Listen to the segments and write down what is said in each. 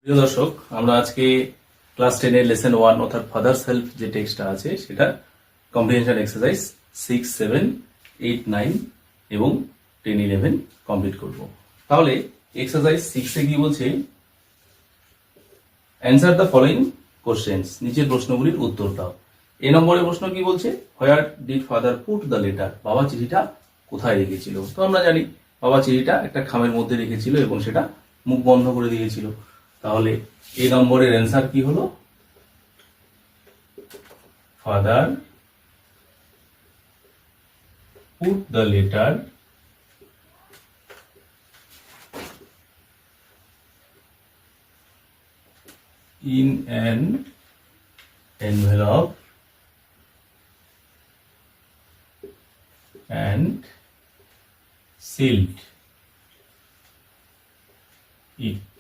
প্রিয় দর্শক, আমরা আজকে ক্লাস 10 এর লেসন 1 অর্থাৎ ফাদার্স হেল্প যে টেক্সটটা আছে সেটা কম্প্রিহেনশন এক্সারসাইজ 6, 7, 8, 9 এবং 10, 11 কমপ্লিট করব। তাহলে এক্সারসাইজ 6 এ কি বলছে, অ্যান্সার দ্য ফলোইং কোশ্চেন্স, নিচের প্রশ্নগুলির উত্তর দাও। এ নম্বরের প্রশ্ন কি বলছে, where did father put the letter, বাবা চিঠিটা কোথায় রেখেছিল। তো আমরা জানি বাবা চিঠিটা একটা খামের মধ্যে রেখেছিল এবং সেটা মুখ বন্ধ করে দিয়েছিল। তাহলে এই নম্বরের অ্যান্সার কি হলো, father put the letter in an envelope and sealed it.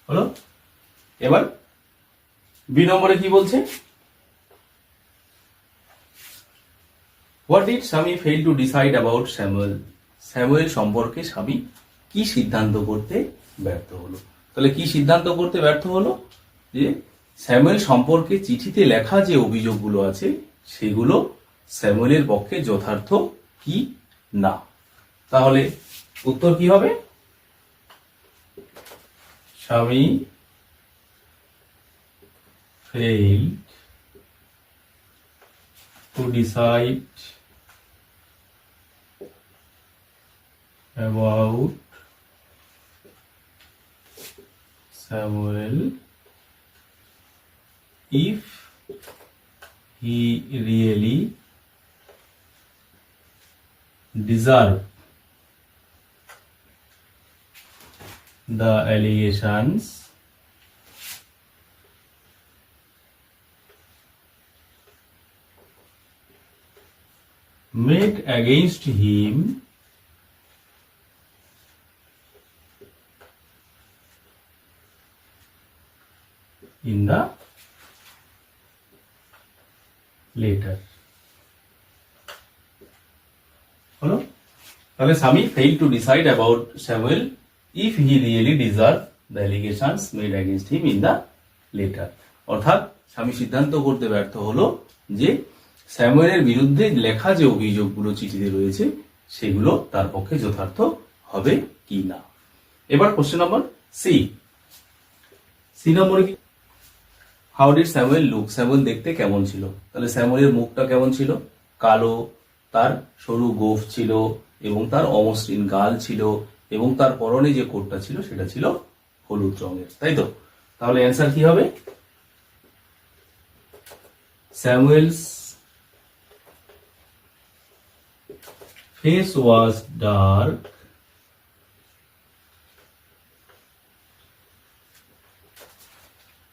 হলো। এবার বি নম্বরে কি বলছে, হোয়াট ডিড স্বামী fail to decide about Samuel, Samuel সম্পর্কে স্বামী কি সিদ্ধান্ত করতে ব্যর্থ হলো। তাহলে কি সিদ্ধান্ত করতে ব্যর্থ হলো, যে স্যামুয়েল সম্পর্কে চিঠিতে লেখা যে অভিযোগগুলো আছে সেগুলো স্যামুয়েলের পক্ষে যথার্থ কি না। তাহলে উত্তর কি হবে, স্বামী failed to decide about Samuel if he really deserved the allegations made against him in the letter. হলো। তাহলে স্বামী failed to decide about Samuel if he really deserved the allegations made against him in the letter. অর্থাৎ স্বামী সিদ্ধান্ত করতে ব্যর্থ হলো যে স্যামুয়েলের বিরুদ্ধে লেখা যে অভিযোগগুলো চিঠিতে রয়েছে সেগুলো তার পক্ষে যথার্থ হবে কি না। এবার কোশ্চেন নম্বর সি। সি নম্বরে কি, how did Samuel look, Samuel দেখতে কেমন ছিল। তাহলে স্যামুয়েলের মুখটা কেমন ছিল, কালো, তার সরু গোঁফ ছিল এবং তার অমসৃণ গাল ছিল এবং তার পরনে যে কোটটা ছিল সেটা ছিল হলুদ রঙের, তাই তো। তাহলে অ্যান্সার কি হবে, Samuel's face was dark,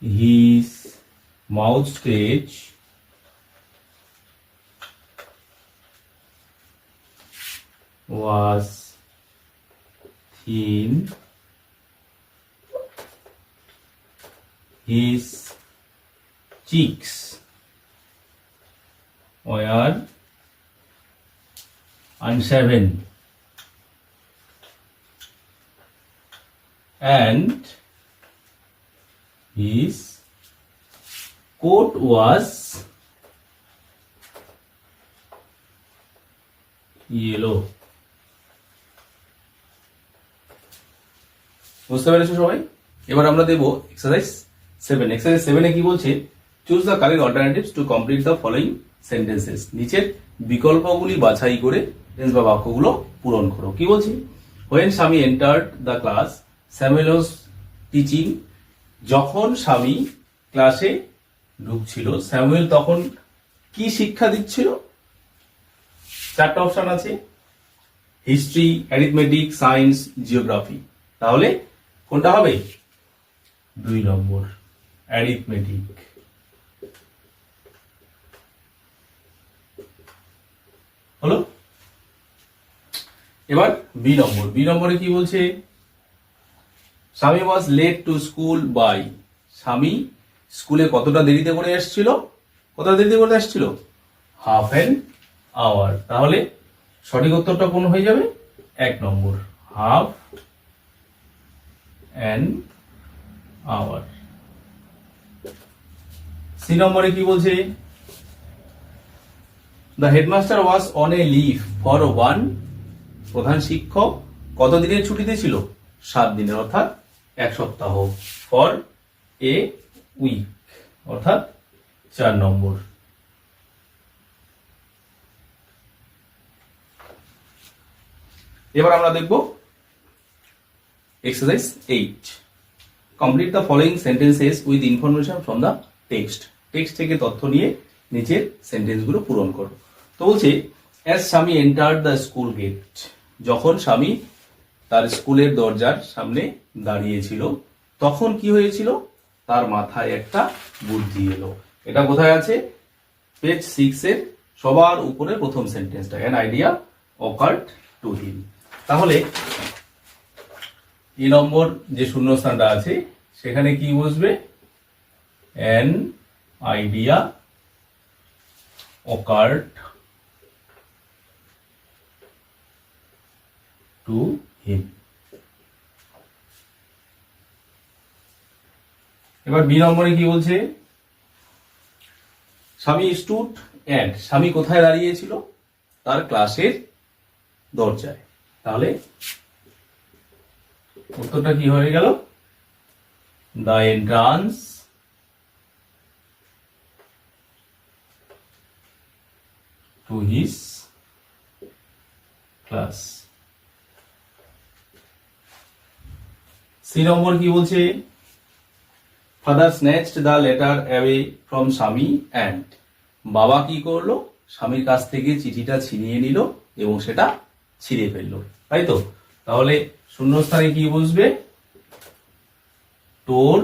his mouth stretch was thin, his cheeks were unshaven, and his coat was yellow. বুঝতে পেরেছো সবাই। এবার আমরা দেব এক্সারসাইজ 7। এক্সারসাইজ 7 এ কি বলছে, choose the correct alternatives to complete the following sentences, নিচের বিকল্পগুলি বাছাই করে টেন্স বা বাক্যগুলো পূরণ করো। কি বলছি, হোয়েন স্বামী entered the class Samuel was teaching, যখন স্বামী ক্লাসে ঢুকছিল স্যামুয়েল তখন কি শিক্ষা দিচ্ছিল। চারটা অপশন আছে, হিস্ট্রি, অ্যারিথমেটিক, সায়েন্স, জিওগ্রাফি। তাহলে কোনটা হবে, 2 নম্বর অ্যারিথমেটিক। হলো। এবার বি নম্বর। বি নম্বরে কি বলছে, Swami was late to school by, Swami স্কুলে কতটা দেরিতে করে এসেছিল, কতটা দেরিতে করে আসছিল, হাফ অ্যান আওয়ার। তাহলে সঠিক উত্তরটা কোন হয়ে যাবে, 1 number, half an hour. C নম্বরে কি বলছে, the headmaster was on a leave for 1, প্রধান শিক্ষক কত দিনের ছুটিতে ছিল, 7 দিনের, অর্থাৎ 1 সপ্তাহ, ফর এ উইক, অর্থাৎ 4 নম্বর। এবার আমরা দেখব exercise 8, complete the following sentences with information from the text. Text থেকে তথ্য নিয়ে নিচের সেন্টেন্সগুলো পূরণ করো। তো বলছে, অ্যাজ স্বামী এন্টার্ড দ্য স্কুল গেট, যখন স্বামী তার স্কুলের দরজার সামনে দাঁড়িয়েছিল তখন কি হয়েছিল, তার মাথায় একটা বুদ্ধি এলো। এটা কোথায় আছে, পেজ 6 এর সবার উপরে প্রথম সেন্টেন্সটা, an idea occurred to him. তাহলে এই নম্বর যে শূন্যস্থানটা আছে সেখানে কি বসবে, an idea occurred to him. এবার বি নম্বরে কি বলছে, স্বামী স্টুড অ্যাট, স্বামী কোথায় দাঁড়িয়েছিল, তার ক্লাসের দরজায়। তাহলে উত্তরটা কি হয়ে গেল, the entrance to his class. C number কি বলছে, father snatched the letter away from Swami and, বাবা কি করলো, স্বামীর কাছ থেকে চিঠিটা ছিনিয়ে নিল এবং সেটা ছিঁড়ে ফেললো, তাই তো। তাহলে শূন্যস্থানে কি বসবে, টোর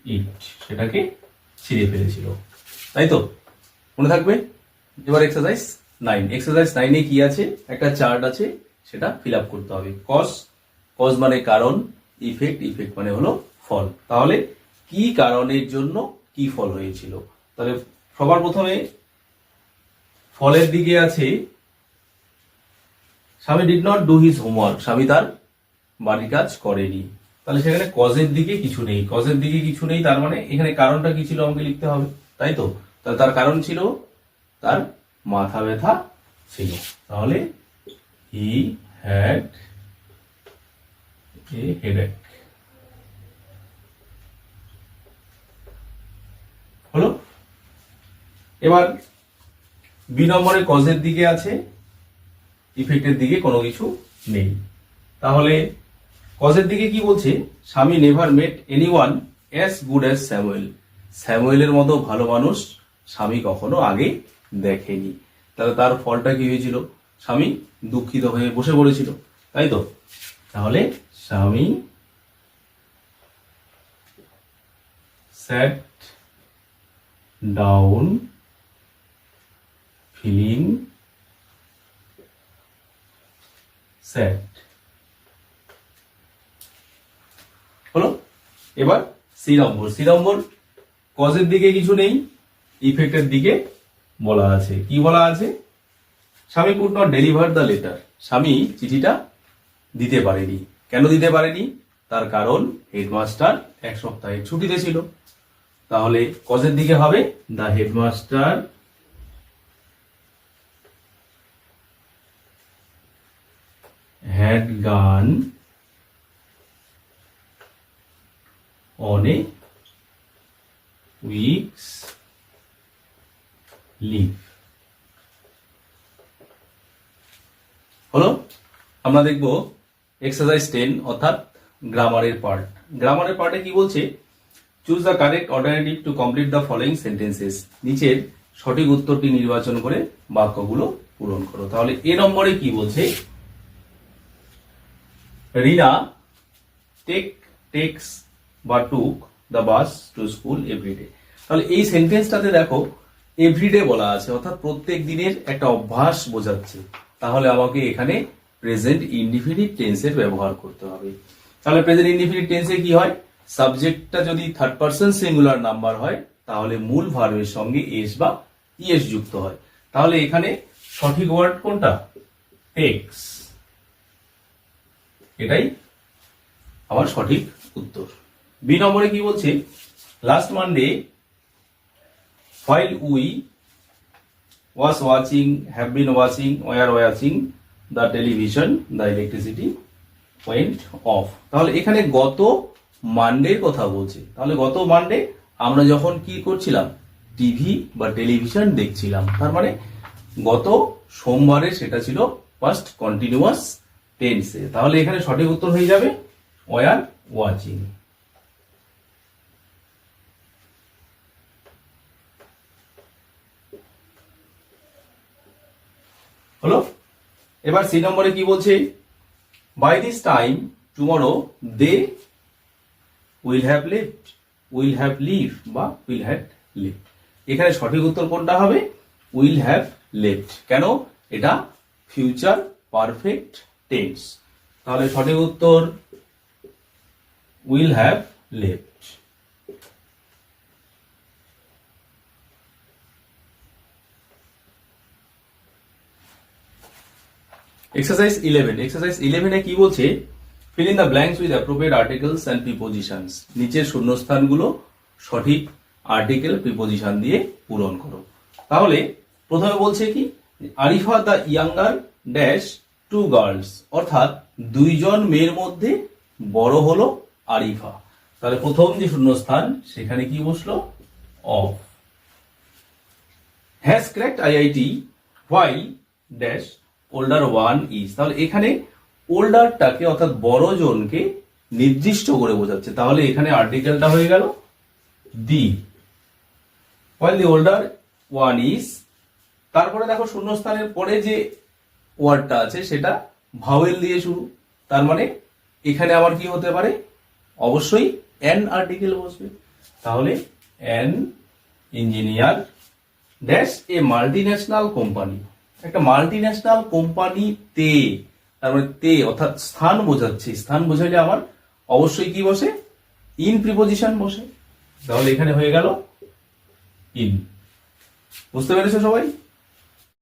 ইট, সেটাকে ছিঁড়ে ফেলেছিল, তাই তো, মনে থাকবে। এবার এক্সারসাইজ 9, এক্সারসাইজ 9 কি আছে, একটা চার্ট আছে, সেটা ফিল আপ করতে হবে। কজ, কজ মানে কারণ, ইফেক্ট, ইফেক্ট মানে হলো ফল। তাহলে কি কারণের জন্য কি ফল হয়েছিল, তাহলে সবার প্রথমে ফলের দিকে আছে, স্বামী did not do his homework, স্বামী তার বাড়ির কাজ করেনি। তাহলে সেখানে কজের দিকে কিছু নেই, কজের দিকে কিছু নেই, তার মানে এখানে কারণটা কি ছিল আমাকে লিখতে হবে, তাই তো। তাহলে তার কারণ ছিল তার মাথা ব্যথা ছিল, তাহলে হি হ্যাড এ হেডেক। হলো। এবার বি নম্বরে কজের দিকে আছে, ইফেক্টের দিকে কোনো কিছু নেই। তাহলে কজের দিকে কি বলছে, Swami never met anyone as good as Samuel, স্যামুয়েলের মতো ভালো মানুষ স্বামী কখনো আগে দেখেনি। তাহলে তার ফলটা কি হয়েছিল, স্বামী দুঃখিত হয়ে বসে পড়েছিল, তাই তো। তাহলে স্বামী sat down feeling sad. হলো। এবার সি নম্বর, সি নম্বর কজের দিকে কিছু নেই, ইফেক্টের দিকে বলা আছে। কি বলা আছে, স্বামী could not deliver the letter, স্বামী চিঠিটা দিতে পারেনি। কেন দিতে পারেনি, তার কারণ হেডমাস্টার 1 সপ্তাহের ছুটিতে ছিল। তাহলে কজের দিকে হবে, the headmaster had gone on a week's leave. হলো। আমরা দেখব এক্সারসাইজ 10 অর্থাৎ গ্রামারের পার্ট। গ্রামারের পার্টে কি বলছে, choose the correct alternative to complete the following sentences, নিচের সঠিক উত্তরটি নির্বাচন করে বাক্যগুলো পূরণ করো। তাহলে এ নম্বরে কি বলছে, রিনা টেক্স বা took the bus to school everyday. তাহলে এই সেন্টেন্সটাতে দেখো এভরিডে বলা আছে, অর্থাৎ প্রত্যেক দিনের একটা অভ্যাস বোঝাচ্ছে। তাহলে আমাকে এখানে প্রেজেন্ট ইনডিফিনিটিভ টেন্সের ব্যবহার করতে হবে। তাহলে প্রেজেন্ট ইনডিফিনিটিভ টেন্সে কি হয়, সাবজেক্টটা যদি থার্ড পারসন সিঙ্গুলার নাম্বার হয় তাহলে মূল ভার্বের সঙ্গে এস বা ইএস যুক্ত হয়। তাহলে এখানে সঠিক ওয়ার্ড কোনটা, টেক্স, এটাই আমার সঠিক উত্তর। বি নম্বরে কি বলছে, last Monday while we was watching, have been watching, were watching the television, the electricity went off. তাহলে এখানে গত মানডের কথা বলছে। তাহলে গত মানডে আমরা যখন কি করছিলাম, টিভি বা টেলিভিশন দেখছিলাম, তার মানে গত সোমবারে সেটা ছিল ফার্স্ট কন্টিনিউয়াস টেন্সে। তাহলে এখানে সঠিক উত্তর হয়ে যাবে ওয়ার ওয়াচিং। হলো। এবার সি নম্বরে কি বলছে, by this time tomorrow they will have lived, will have live বা উইল হ্যাভ লিভড। এখানে সঠিক উত্তর কোনটা হবে, উইল হ্যাভ লিভড। কেন, এটা ফিউচার পারফেক্ট টেন্স। তাহলে সঠিক উত্তর will have lived. Exercise 11, exercise 11 এ কি বলছে, fill in the blanks with appropriate articles and prepositions. নিচের শূন্যস্থানগুলো সঠিক আর্টিকেল প্রিপোজিশন দিয়ে পূরণ করো। তাহলে প্রথমে বলছে কি, Arifa the younger dash two girls, অর্থাৎ দুইজন মেয়ের মধ্যে বড় হলো আরিফা। তাহলে প্রথম যে শূন্যস্থান সেখানে কি বসলো, of. Has cracked IIT while dash older one is. তাহলে এখানে ওল্ডারটাকে অর্থাৎ বড় জনকে নির্দিষ্ট করে বোঝাচ্ছে। তাহলে এখানে আর্টিকেলটা হয়ে গেল the, while the older one is. তারপরে দেখো শূন্যস্থানের পরে যে ওয়ার্ডটা আছে সেটা ভাওয়েল দিয়ে শুরু, তার মানে এখানে আবার কি হতে পারে, অবশ্যই এন আর্টিকেল বসবে। তাহলে N engineer dash a multinational company, একটা মাল্টিন্যাশনাল কোম্পানিতে, তার মানে তে অর্থাৎ স্থান বোঝাচ্ছে। স্থান বোঝাইলে আমার অবশ্যই কি বসে, ইন প্রিপোজিশন বসে। তাহলে এখানে হয়ে গেল ইন। বুঝতে পেরেছো সবাই?